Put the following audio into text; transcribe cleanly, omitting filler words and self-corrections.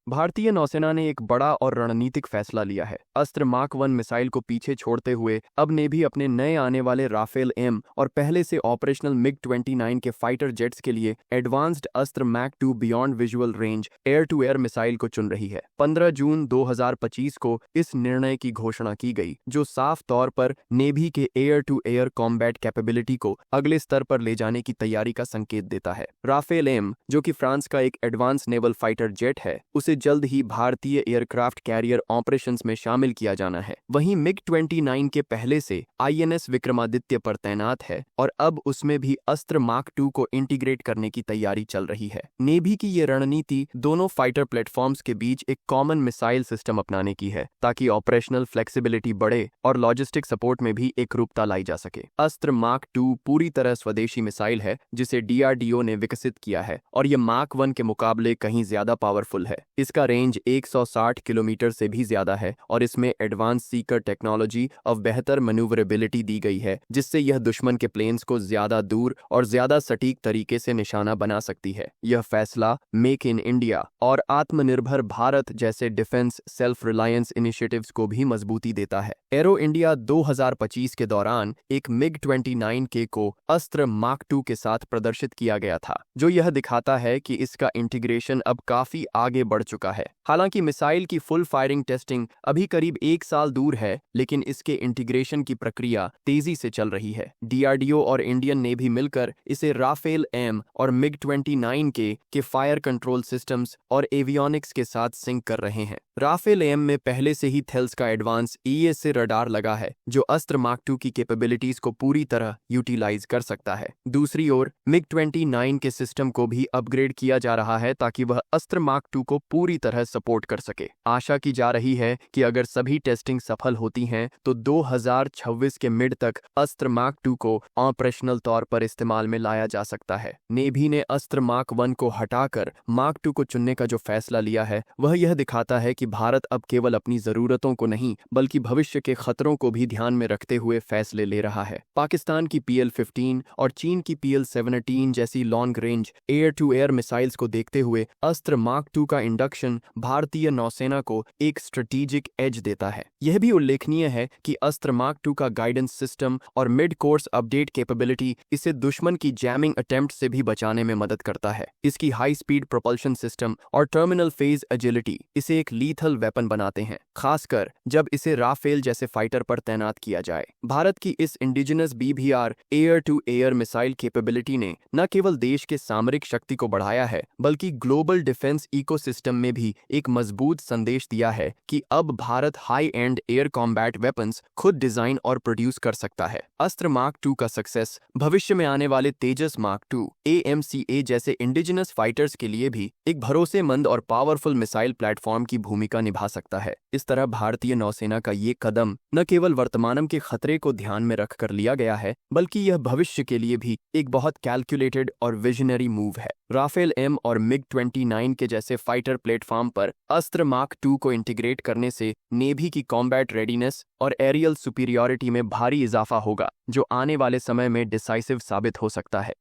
भारतीय नौसेना ने एक बड़ा और रणनीतिक फैसला लिया है। अस्त्र मार्क 1 मिसाइल को पीछे छोड़ते हुए अब नेवी अपने नए आने वाले राफेल एम और पहले से ऑपरेशनल मिग-29 के फाइटर जेट्स के लिए advanced Astra mach 2 beyond visual range air to air missile को चुन रही है। 15 जून 2025 को इस निर्णय की घोषणा की गई, जो साफ तौर पर नेवी के air to air combat capability को अगले स्तर पर ले जाने की तैयारी का संकेत देता है। राफेल एम, जो कि फ्रांस का एक एडवांस नेवल फाइटर जेट है, उसे जल्द ही भारतीय एयरक्राफ्ट कैरियर ऑपरेशंस में शामिल किया जाना है। वहीं मिग-29 के पहले से आईएनएस विक्रमादित्य पर तैनात है और अब उसमें भी अस्त्र मार्क 2 को इंटीग्रेट करने की तैयारी चल रही है। नेवी की ये रणनीति दोनों फाइटर प्लेटफॉर्म्स के बीच एक कॉमन मिसाइल सिस्टम अपनाने की है, ताकि ऑपरेशनल फ्लेक्सिबिलिटी बढ़े और लॉजिस्टिक सपोर्ट में भी एकरूपता लाई जा सके। अस्त्र मार्क 2 पूरी तरह स्वदेशी मिसाइल है, जिसे डीआरडीओ ने विकसित किया है, और यह मार्क 1 के मुकाबले कहीं ज्यादा पावरफुल है। इसका रेंज 160 किलोमीटर से भी ज्यादा है और इसमें एडवांस सीकर टेक्नोलॉजी और बेहतर मैन्यूवरेबिलिटी दी गई है, जिससे यह दुश्मन के प्लेन्स को ज्यादा दूर और ज्यादा सटीक तरीके से निशाना बना सकती है। यह फैसला मेक इन इंडिया और आत्मनिर्भर भारत जैसे डिफेंस सेल्फ रिलायंस इनिशिएटिव्स को भी मजबूती देता है। एरो इंडिया 2025 के दौरान एक मिग-29 के को अस्त्र मार्क 2 के साथ प्रदर्शित किया गया था, जो यह दिखाता है कि इसका इंटीग्रेशन अब काफी आगे बढ़ चुका है। हालांकि मिसाइल की फुल फायरिंग टेस्टिंग अभी करीब 1 साल दूर है, लेकिन इसके इंटीग्रेशन की प्रक्रिया तेजी से चल रही है। डीआरडीओ और इंडियन नेवी मिलकर इसे राफेल एम और मिग-29 के फायर कंट्रोल सिस्टम्स और एवियोनिक्स के साथ सिंक कर रहे हैं। राफेल एम में पहले से ही थेल्स का एडवांस ईएसए रडार लगा है, जो अस्त्र मार्क 2 की कैपेबिलिटीज को पूरी तरह यूटिलाइज कर सकता है। दूसरी ओर मिग-29 के सिस्टम को भी अपग्रेड किया जा रहा है, ताकि वह अस्त्र मार्क 2 को पूरी तरह सपोर्ट कर सके। आशा की जा रही है कि अगर सभी टेस्टिंग सफल होती हैं, तो 2026 के मिड तक अस्त्र मार्क 2 को ऑपरेशनल तौर पर इस्तेमाल में लाया जा सकता है। नेवी ने अस्त्र मार्क 1 को हटाकर मार्क 2 को चुनने का जो फैसला लिया है, वह यह दिखाता है कि भारत अब केवल अपनी जरूरतों को नहीं, बल्कि भविष्य के खतरों को भी ध्यान में रखते हुए फैसले ले रहा है। पाकिस्तान की PL-15 और चीन की PL-17 जैसी long range air to air missiles को देखते हुए अस्त्र मार्क 2 का इंडक्शन भारतीय नौसेना को एक स्ट्रेटेजिक एज देता है। यह भी उल्लेखनीय है कि अस्त्र मार्क 2 का गाइडेंस सिस्टम और मिड कोर्स अपडेट कैपेबिलिटी इसे दुश्मन की जैमिंग अटेम्प्ट से भी बचाने में मदद करता है। इसकी हाई स्पीड प्रोपल्शन सिस्टम और टर्मिनल फेज एजिलिटी इसे एक लीथल वेपन बनाते हैं, खासकर जब इसे राफेल जैसे फाइटर पर तैनात किया जाए। भारत की इस indigenous BBR air to air missile capability ने न केवल देश के सामरिक शक्ति को बढ़ाया है, बल्कि ग्लोबल डिफेंस इकोसिस्टम में भी एक मजबूत संदेश दिया है कि अब Bharat high and air combat weapons खुद डिजाइन और प्रोड्यूस कर सकता है। अस्त्र मार्क 2 का सक्सेस भविष्य में आने वाले तेजस मार्क 2 AMCA जैसे इंडिजिनस फाइटर्स के लिए भी एक भरोसेमंद और पावरफुल मिसाइल प्लेटफॉर्म की भूमिका निभा सकता है। इस तरह भारतीय नौसेना का ये कदम न केवल वर्तमान के खतरे को ध्यान में रखकर लिया गया है, बल्कि यह भविष्य के लिए भी एक बहुत कैलकुलेटेड और विजनरी मूव है। राफेल एम और मिग-29 के जैसे फाइटर प्लेटफॉर्म पर अस्त्र मार्क 2 को इंटीग्रेट करने से नेवी की कॉम्बैट रेडीनेस और एरियल सुपीरियॉरिटी में भारी इजाफा होगा, जो आने वाले समय में डिसाइसिव साबित हो सकता है।